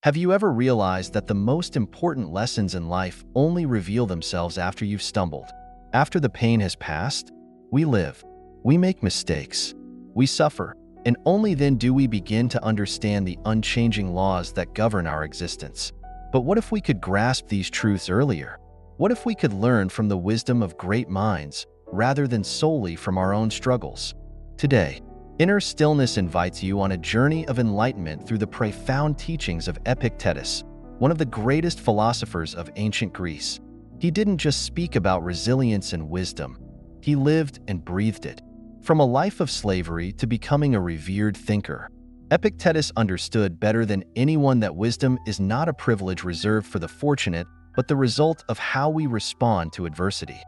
Have you ever realized that the most important lessons in life only reveal themselves after you've stumbled? After the pain has passed, we live, we make mistakes, we suffer, and only then do we begin to understand the unchanging laws that govern our existence. But what if we could grasp these truths earlier? What if we could learn from the wisdom of great minds rather than solely from our own struggles? Today, Inner Stillness invites you on a journey of enlightenment through the profound teachings of Epictetus, one of the greatest philosophers of ancient Greece. He didn't just speak about resilience and wisdom, he lived and breathed it. From a life of slavery to becoming a revered thinker, Epictetus understood better than anyone that wisdom is not a privilege reserved for the fortunate, but the result of how we respond to adversity.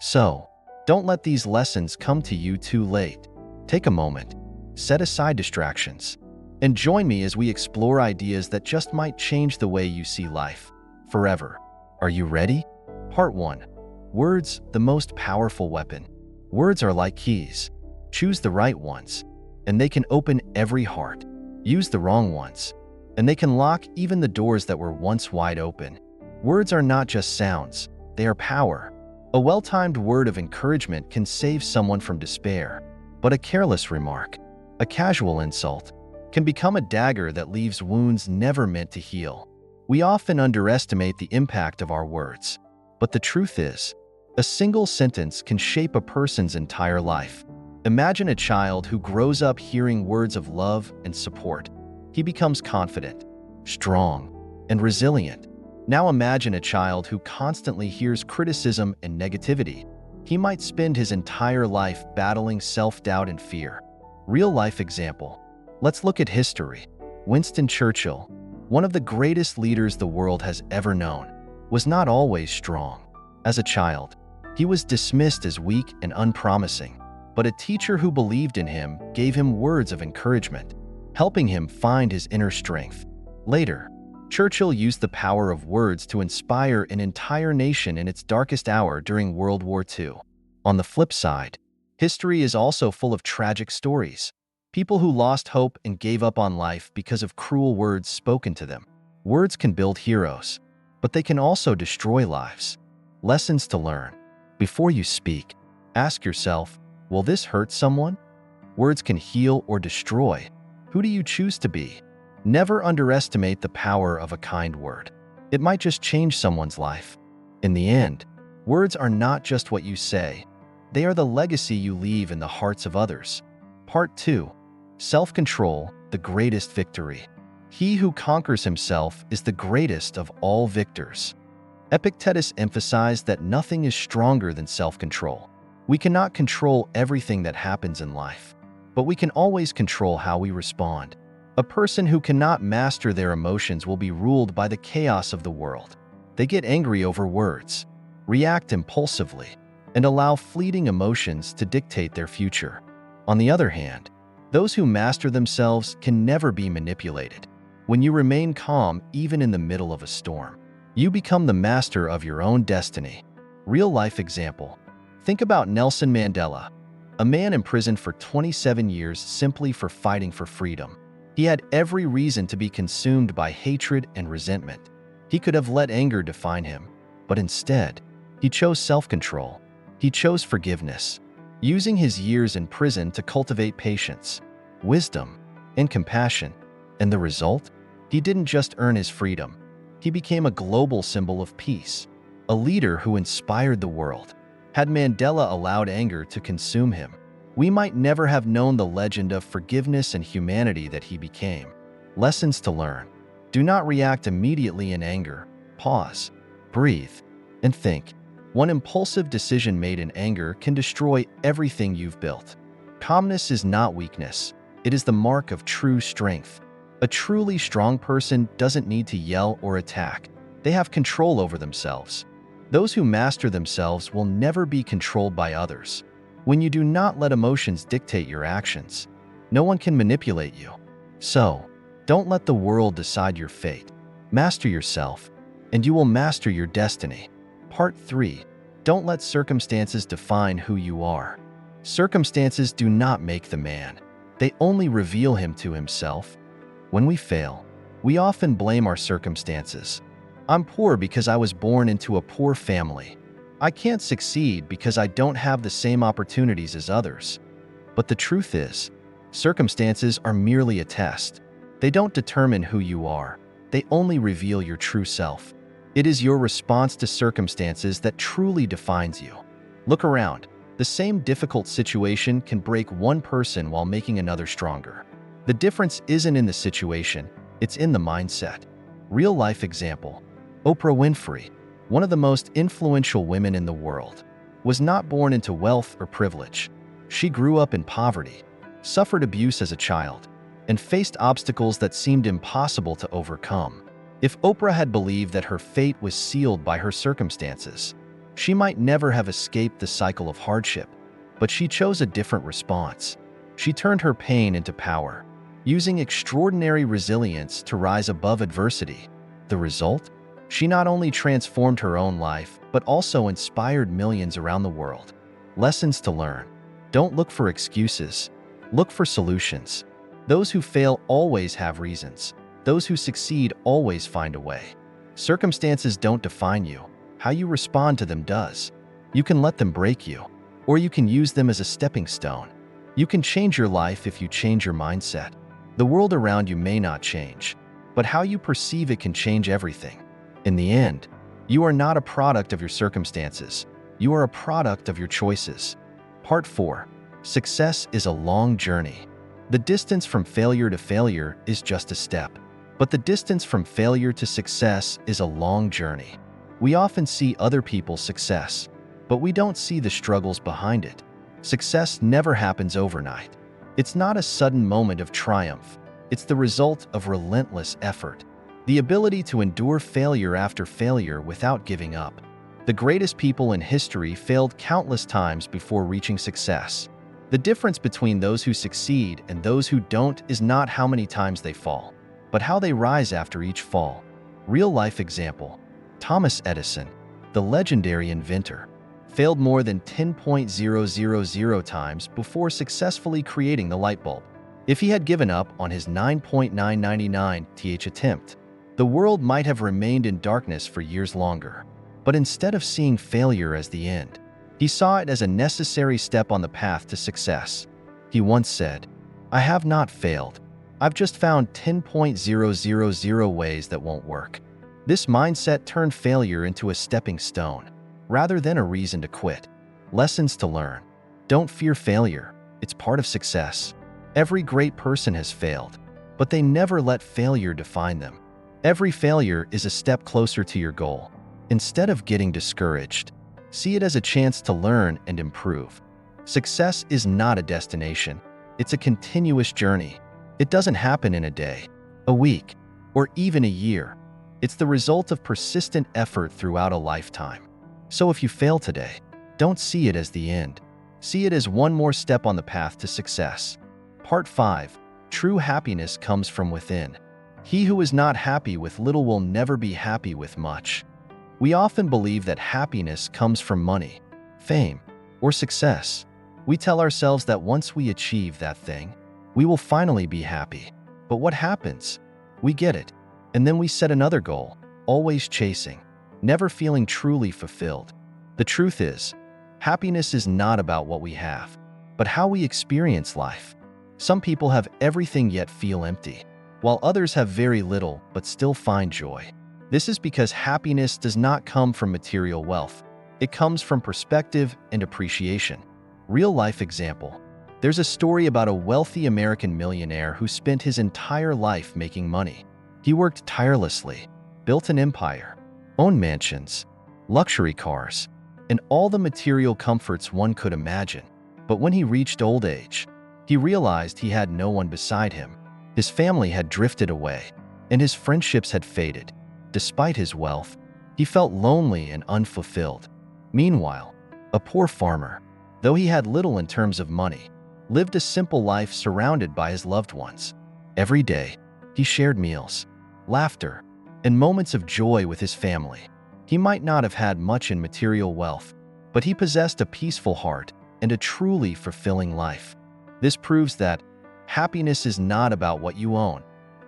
So, don't let these lessons come to you too late. Take a moment, set aside distractions, and join me as we explore ideas that just might change the way you see life forever. Are you ready? Part 1. Words, the most powerful weapon. Words are like keys. Choose the right ones, and they can open every heart. Use the wrong ones, and they can lock even the doors that were once wide open. Words are not just sounds, they are power. A well-timed word of encouragement can save someone from despair. But a careless remark, a casual insult, can become a dagger that leaves wounds never meant to heal. We often underestimate the impact of our words. But the truth is, a single sentence can shape a person's entire life. Imagine a child who grows up hearing words of love and support. He becomes confident, strong, and resilient. Now imagine a child who constantly hears criticism and negativity. He might spend his entire life battling self-doubt and fear. Real-life example. Let's look at history. Winston Churchill, one of the greatest leaders the world has ever known, was not always strong. As a child, he was dismissed as weak and unpromising, but a teacher who believed in him gave him words of encouragement, helping him find his inner strength. Later, Churchill used the power of words to inspire an entire nation in its darkest hour during World War II. On the flip side, history is also full of tragic stories. People who lost hope and gave up on life because of cruel words spoken to them. Words can build heroes, but they can also destroy lives. Lessons to learn. Before you speak, ask yourself, will this hurt someone? Words can heal or destroy. Who do you choose to be? Never underestimate the power of a kind word. It might just change someone's life. In the end, words are not just what you say. They are the legacy you leave in the hearts of others. Part 2. Self-control, the greatest victory. He who conquers himself is the greatest of all victors. Epictetus emphasized that nothing is stronger than self-control. We cannot control everything that happens in life, but we can always control how we respond. A person who cannot master their emotions will be ruled by the chaos of the world. They get angry over words, react impulsively, and allow fleeting emotions to dictate their future. On the other hand, those who master themselves can never be manipulated. When you remain calm even in the middle of a storm, you become the master of your own destiny. Real-life example. Think about Nelson Mandela, a man imprisoned for 27 years simply for fighting for freedom. He had every reason to be consumed by hatred and resentment. He could have let anger define him, but instead, he chose self-control. He chose forgiveness, using his years in prison to cultivate patience, wisdom, and compassion. And the result? He didn't just earn his freedom. He became a global symbol of peace, a leader who inspired the world. Had Mandela allowed anger to consume him, we might never have known the legend of forgiveness and humanity that he became. Lessons to learn. Do not react immediately in anger. Pause, breathe, and think. One impulsive decision made in anger can destroy everything you've built. Calmness is not weakness. It is the mark of true strength. A truly strong person doesn't need to yell or attack. They have control over themselves. Those who master themselves will never be controlled by others. When you do not let emotions dictate your actions, no one can manipulate you. So, don't let the world decide your fate. Master yourself, and you will master your destiny. Part 3. Don't let circumstances define who you are. Circumstances do not make the man. They only reveal him to himself. When we fail, We often blame our circumstances. I'm poor because I was born into a poor family. I can't succeed because I don't have the same opportunities as others. But the truth is, circumstances are merely a test. They don't determine who you are. They only reveal your true self. It is your response to circumstances that truly defines you. Look around. The same difficult situation can break one person while making another stronger. The difference isn't in the situation, it's in the mindset. Real-life example. Oprah Winfrey, one of the most influential women in the world, was not born into wealth or privilege. She grew up in poverty, suffered abuse as a child, and faced obstacles that seemed impossible to overcome. If Oprah had believed that her fate was sealed by her circumstances, she might never have escaped the cycle of hardship. But she chose a different response. She turned her pain into power, using extraordinary resilience to rise above adversity. The result? She not only transformed her own life, but also inspired millions around the world. Lessons to learn. Don't look for excuses. Look for solutions. Those who fail always have reasons. Those who succeed always find a way. Circumstances don't define you. How you respond to them does. You can let them break you, or you can use them as a stepping stone. You can change your life if you change your mindset. The world around you may not change, but how you perceive it can change everything. In the end, you are not a product of your circumstances. You are a product of your choices. Part 4. Success is a long journey. The distance from failure to failure is just a step. But the distance from failure to success is a long journey. We often see other people's success, but we don't see the struggles behind it. Success never happens overnight. It's not a sudden moment of triumph. It's the result of relentless effort. The ability to endure failure after failure without giving up. The greatest people in history failed countless times before reaching success. The difference between those who succeed and those who don't is not how many times they fall, but how they rise after each fall. Real-life example. Thomas Edison, the legendary inventor, failed more than 10,000 times before successfully creating the light bulb. If he had given up on his 9.999th attempt, the world might have remained in darkness for years longer. But instead of seeing failure as the end, he saw it as a necessary step on the path to success. He once said, "I have not failed. I've just found 10,000 ways that won't work." This mindset turned failure into a stepping stone, rather than a reason to quit. Lessons to learn. Don't fear failure. It's part of success. Every great person has failed, but they never let failure define them. Every failure is a step closer to your goal. Instead of getting discouraged, see it as a chance to learn and improve. Success is not a destination. It's a continuous journey. It doesn't happen in a day, a week, or even a year. It's the result of persistent effort throughout a lifetime. So if you fail today, don't see it as the end. See it as one more step on the path to success. Part 5. True happiness comes from within. He who is not happy with little will never be happy with much. We often believe that happiness comes from money, fame, or success. We tell ourselves that once we achieve that thing, we will finally be happy. But what happens? We get it, and then we set another goal, always chasing, never feeling truly fulfilled. The truth is, happiness is not about what we have, but how we experience life. Some people have everything yet feel empty, while others have very little but still find joy. This is because happiness does not come from material wealth. It comes from perspective and appreciation. Real-life example. There's a story about a wealthy American millionaire who spent his entire life making money. He worked tirelessly, built an empire, owned mansions, luxury cars, and all the material comforts one could imagine. But when he reached old age, he realized he had no one beside him. His family had drifted away, and his friendships had faded. Despite his wealth, he felt lonely and unfulfilled. Meanwhile, a poor farmer, though he had little in terms of money, lived a simple life surrounded by his loved ones. Every day, he shared meals, laughter, and moments of joy with his family. He might not have had much in material wealth, but he possessed a peaceful heart and a truly fulfilling life. This proves that happiness is not about what you own.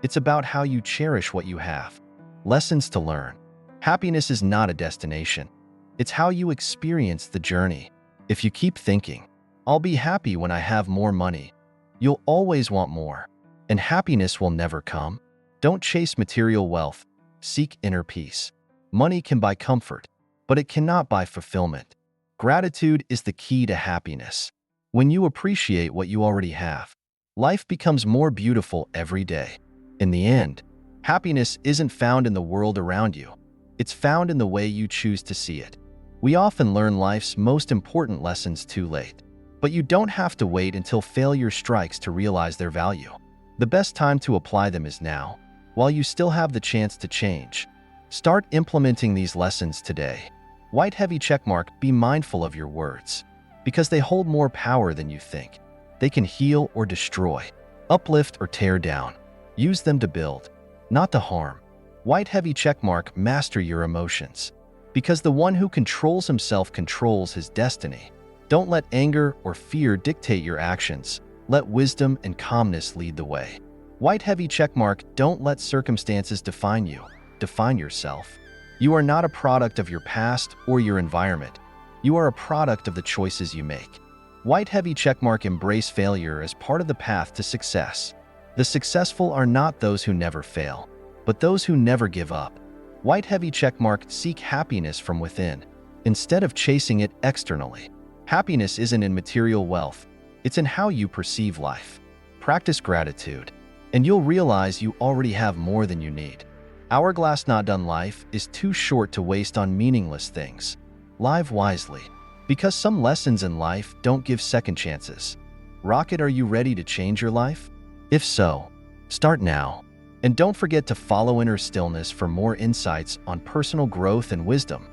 It's about how you cherish what you have. Lessons to learn. Happiness is not a destination. It's how you experience the journey. If you keep thinking, "I'll be happy when I have more money," you'll always want more, and happiness will never come. Don't chase material wealth. Seek inner peace. Money can buy comfort, but it cannot buy fulfillment. Gratitude is the key to happiness. When you appreciate what you already have, life becomes more beautiful every day. In the end, happiness isn't found in the world around you. It's found in the way you choose to see it. We often learn life's most important lessons too late, but you don't have to wait until failure strikes to realize their value. The best time to apply them is now, while you still have the chance to change. Start implementing these lessons today. White heavy checkmark, be mindful of your words, because they hold more power than you think. They can heal or destroy, uplift or tear down. Use them to build, not to harm. White heavy checkmark, master your emotions, because the one who controls himself controls his destiny. Don't let anger or fear dictate your actions. Let wisdom and calmness lead the way. White heavy checkmark, don't let circumstances define you. Define yourself. You are not a product of your past or your environment. You are a product of the choices you make. White heavy checkmark, embrace failure as part of the path to success. The successful are not those who never fail, but those who never give up. White heavy checkmark, seek happiness from within, instead of chasing it externally. Happiness isn't in material wealth, it's in how you perceive life. Practice gratitude, and you'll realize you already have more than you need. Hourglass not done. Life is too short to waste on meaningless things. Live wisely, because some lessons in life don't give second chances. Rocket, are you ready to change your life? If so, start now. And don't forget to follow Inner Stillness for more insights on personal growth and wisdom.